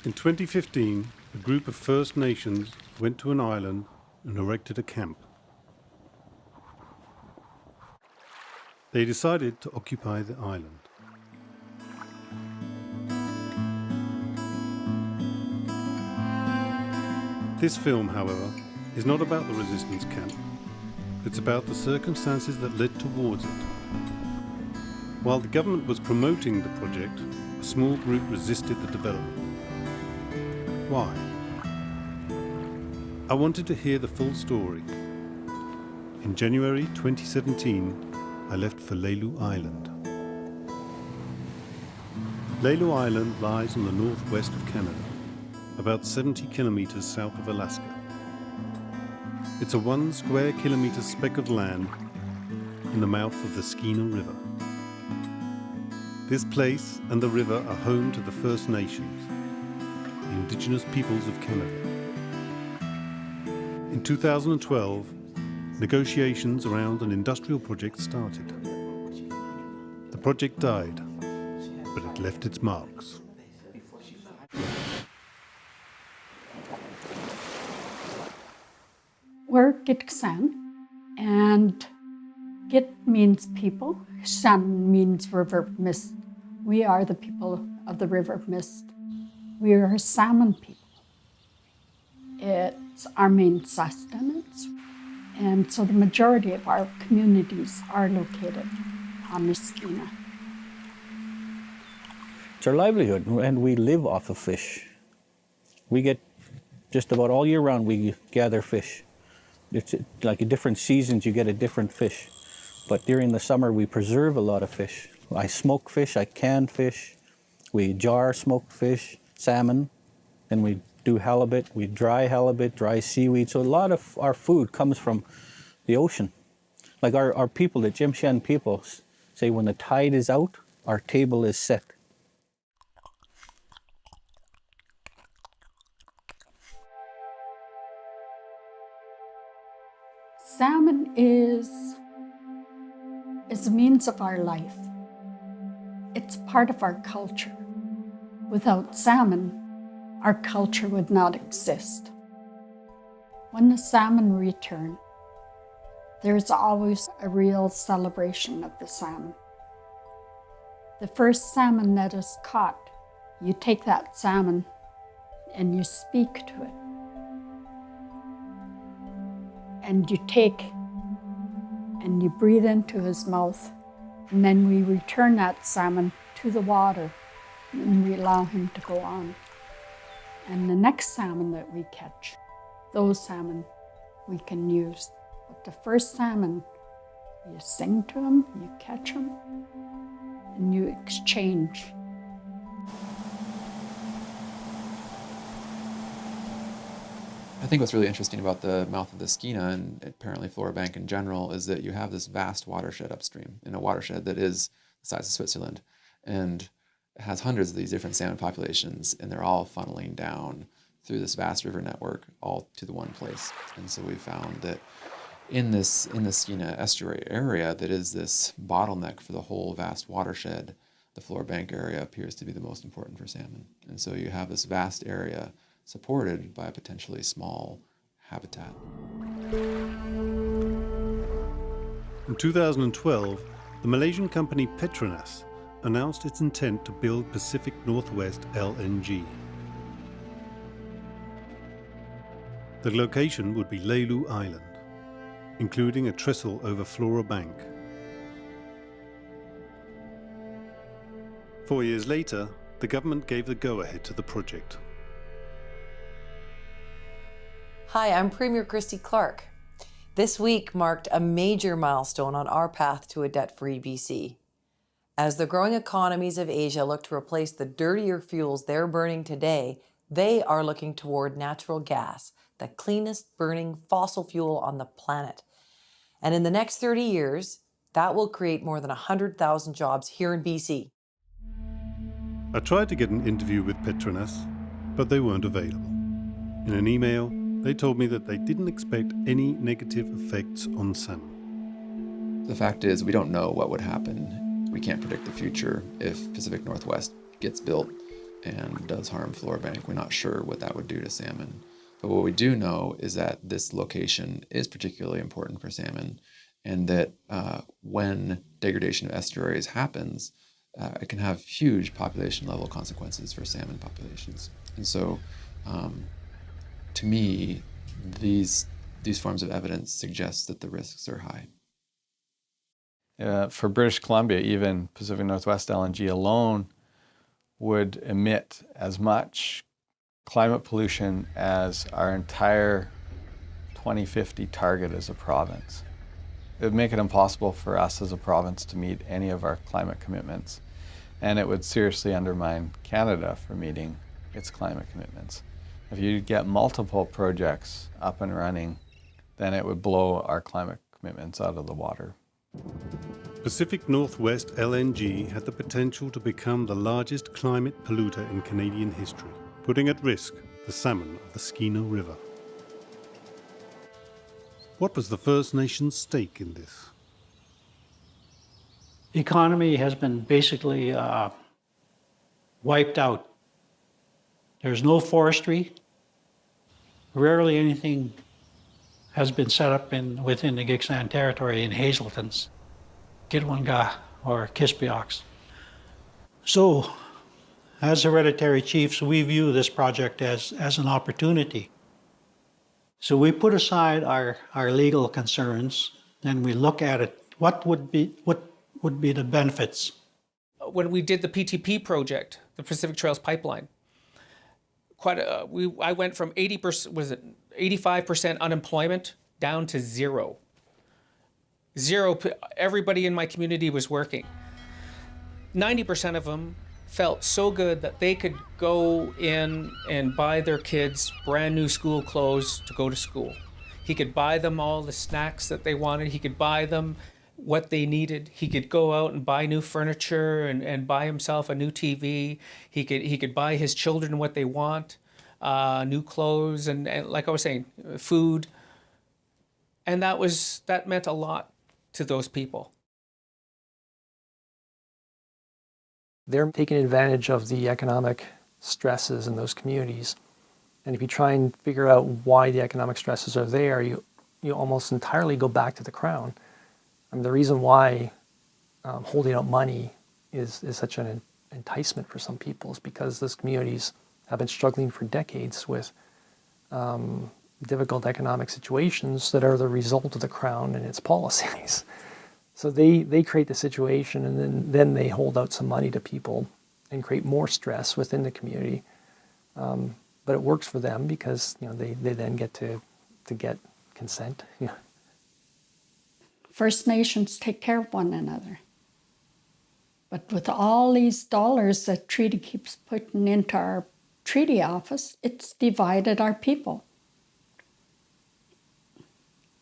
In 2015, a group of First Nations went to an island and erected a camp. They decided to occupy the island. This film, however, is not about the resistance camp. It's about the circumstances that led towards it. While the government was promoting the project, a small group resisted the development. Why? I wanted to hear the full story. In January 2017, I left for Lelu Island. Lelu Island lies on the northwest of Canada, about 70 kilometers south of Alaska. It's a 1 square kilometer speck of land in the mouth of the Skeena River. This place and the river are home to the First Nations, the Indigenous peoples of Canada. In 2012, negotiations around an industrial project started. The project died, but it left its marks. We're Gitxsan, and Git means people, San means river mist. We are the people of the river mist. We are salmon people. It's our main sustenance, and so the majority of our communities are located on the Skeena. It's our livelihood, and we live off of fish. We get just about all year round, we gather fish. It's like in different seasons, you get a different fish. But during the summer, we preserve a lot of fish. I smoke fish, I can fish. We jar smoked fish, salmon, and we do halibut. We dry halibut, dry seaweed. So a lot of our food comes from the ocean. Like our people, the Jimshan people, say when the tide is out, our table is set. Salmon is a means of our life. It's part of our culture. Without salmon, our culture would not exist. When the salmon return, there's always a real celebration of the salmon. The first salmon that is caught, you take that salmon and you speak to it. And you take and you breathe into his mouth, and then we return that salmon to the water and we allow him to go on. And the next salmon that we catch, those salmon we can use. But the first salmon, you sing to him, you catch him, and you exchange. I think what's really interesting about the mouth of the Skeena, and apparently Flora Bank in general, is that you have this vast watershed upstream, in a watershed that is the size of Switzerland, and it has hundreds of these different salmon populations, and they're all funneling down through this vast river network, all to the one place. And so we found that in the Skeena estuary area, that is this bottleneck for the whole vast watershed, the Flora Bank area appears to be the most important for salmon. And so you have this vast area supported by a potentially small habitat. In 2012, the Malaysian company Petronas announced its intent to build Pacific NorthWest LNG. The location would be Lelu Island, including a trestle over Flora Bank. 4 years later, the government gave the go-ahead to the project. Hi, I'm Premier Christy Clark. This week marked a major milestone on our path to a debt-free BC. As the growing economies of Asia look to replace the dirtier fuels they're burning today, they are looking toward natural gas, the cleanest burning fossil fuel on the planet. And in the next 30 years, that will create more than 100,000 jobs here in BC. I tried to get an interview with Petronas, but they weren't available. In an email, they told me that they didn't expect any negative effects on salmon. The fact is, we don't know what would happen. We can't predict the future if Pacific NorthWest gets built and does harm floor bank. We're not sure what that would do to salmon. But what we do know is that this location is particularly important for salmon, and that when degradation of estuaries happens, it can have huge population level consequences for salmon populations. And so, to me, these forms of evidence suggest that the risks are high. For British Columbia, even Pacific NorthWest LNG alone would emit as much climate pollution as our entire 2050 target as a province. It would make it impossible for us as a province to meet any of our climate commitments, and it would seriously undermine Canada for meeting its climate commitments. If you get multiple projects up and running, then it would blow our climate commitments out of the water. Pacific NorthWest LNG had the potential to become the largest climate polluter in Canadian history, putting at risk the salmon of the Skeena River. What was the First Nations stake in this? The economy has been basically wiped out. There's no forestry. Rarely anything has been set up within the Giksand territory in Hazeltons, Gitwanga, or Kispiox. So, as hereditary chiefs, we view this project as an opportunity. So we put aside our legal concerns and we look at it. What would be the benefits? When we did the PTP project, the Pacific Trails Pipeline, I went from 85% unemployment down to zero. Everybody in my community was working. 90% of them felt so good that they could go in and buy their kids brand new school clothes to go to school. He could buy them all the snacks that they wanted. He could buy them what they needed. He could go out and buy new furniture and buy himself a new TV. He could buy his children what they want, new clothes, and like I was saying, food. And that meant a lot to those people. They're taking advantage of the economic stresses in those communities. And if you try and figure out why the economic stresses are there, you almost entirely go back to the Crown. I mean, the reason why holding out money is such an enticement for some people is because those communities have been struggling for decades with difficult economic situations that are the result of the Crown and its policies. So they create the situation, and then they hold out some money to people and create more stress within the community. But it works for them because they then get to get consent. Yeah. First Nations take care of one another. But with all these dollars that Treaty keeps putting into our treaty office, it's divided our people.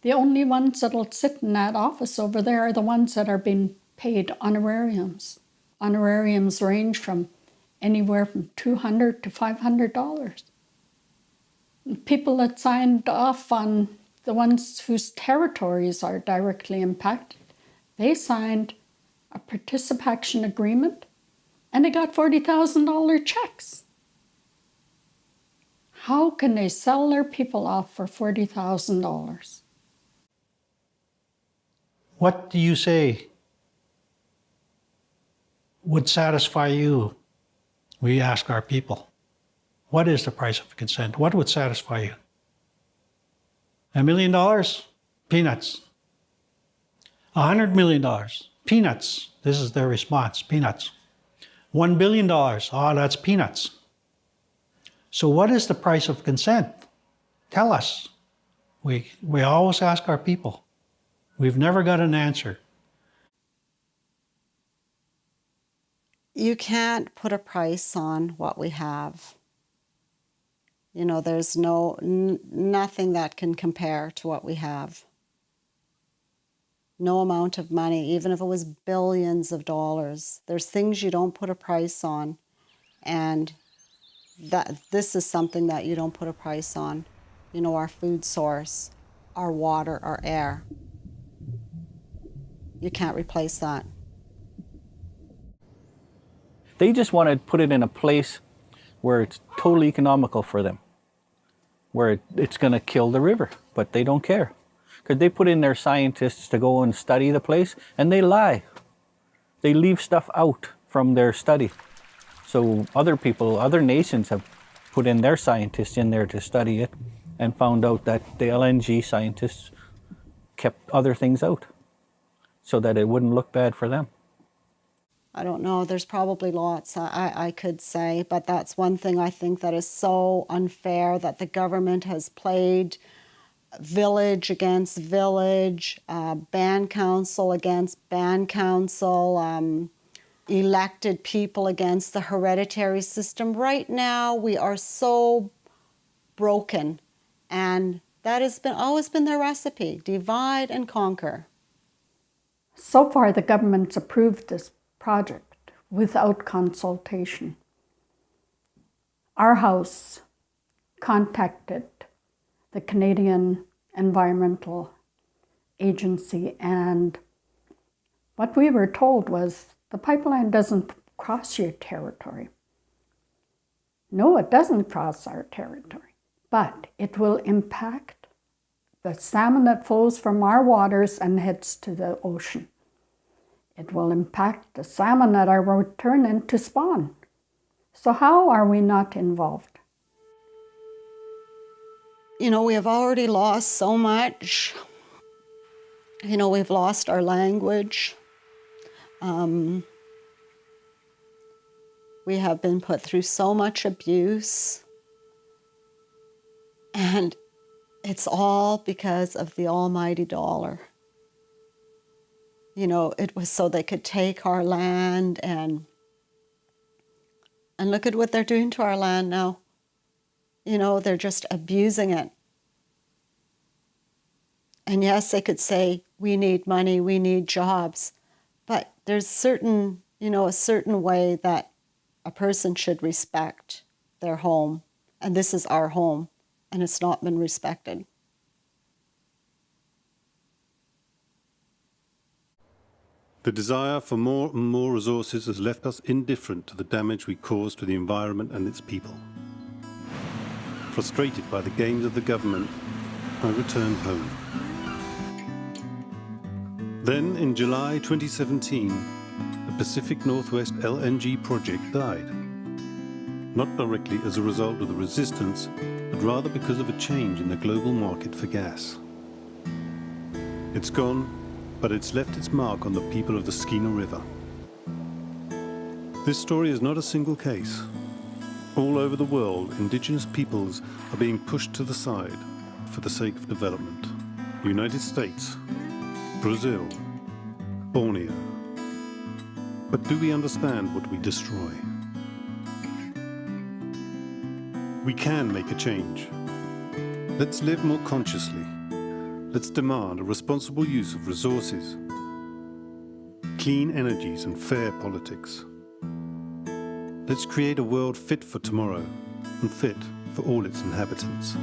The only ones that'll sit in that office over there are the ones that are being paid honorariums. Honorariums range from anywhere from $200 to $500. People that signed off on the ones whose territories are directly impacted, they signed a participation agreement and they got $40,000 checks. How can they sell their people off for $40,000? What do you say would satisfy you? We ask our people. What is the price of consent? What would satisfy you? $1 million? Peanuts. $100 million? Peanuts. This is their response, peanuts. $1 billion? Oh, that's peanuts. So what is the price of consent? Tell us. We always ask our people. We've never got an answer. You can't put a price on what we have. There's nothing that can compare to what we have. No amount of money, even if it was billions of dollars. There's things you don't put a price on, and this is something that you don't put a price on. Our food source, our water, our air. You can't replace that. They just want to put it in a place where it's totally economical for them, where it's going to kill the river, but they don't care. Because they put in their scientists to go and study the place, and they lie. They leave stuff out from their study. So other people, other nations have put in their scientists in there to study it and found out that the LNG scientists kept other things out so that it wouldn't look bad for them. I don't know, there's probably lots I could say, but that's one thing I think that is so unfair, that the government has played village against village, band council against band council, elected people against the hereditary system. Right now, we are so broken, and that has always been their recipe, divide and conquer. So far, the government's approved this project without consultation. Our house contacted the Canadian Environmental Agency, and what we were told was the pipeline doesn't cross your territory. No, it doesn't cross our territory, but it will impact the salmon that flows from our waters and heads to the ocean. It will impact the salmon that are returning to spawn. So how are we not involved? You know, we have already lost so much. You know, we've lost our language. We have been put through so much abuse. And it's all because of the almighty dollar. You know, it was so they could take our land, and look at what they're doing to our land now. You know, they're just abusing it. And yes, they could say, we need money, we need jobs, but there's a certain way that a person should respect their home. And this is our home, and it's not been respected. The desire for more and more resources has left us indifferent to the damage we cause to the environment and its people. Frustrated by the games of the government, I returned home. Then, in July 2017, the Pacific NorthWest LNG project died. Not directly as a result of the resistance, but rather because of a change in the global market for gas. It's gone, but it's left its mark on the people of the Skeena River. This story is not a single case. All over the world, indigenous peoples are being pushed to the side for the sake of development. The United States, Brazil, Borneo. But do we understand what we destroy? We can make a change. Let's live more consciously. Let's demand a responsible use of resources, clean energies and fair politics. Let's create a world fit for tomorrow and fit for all its inhabitants.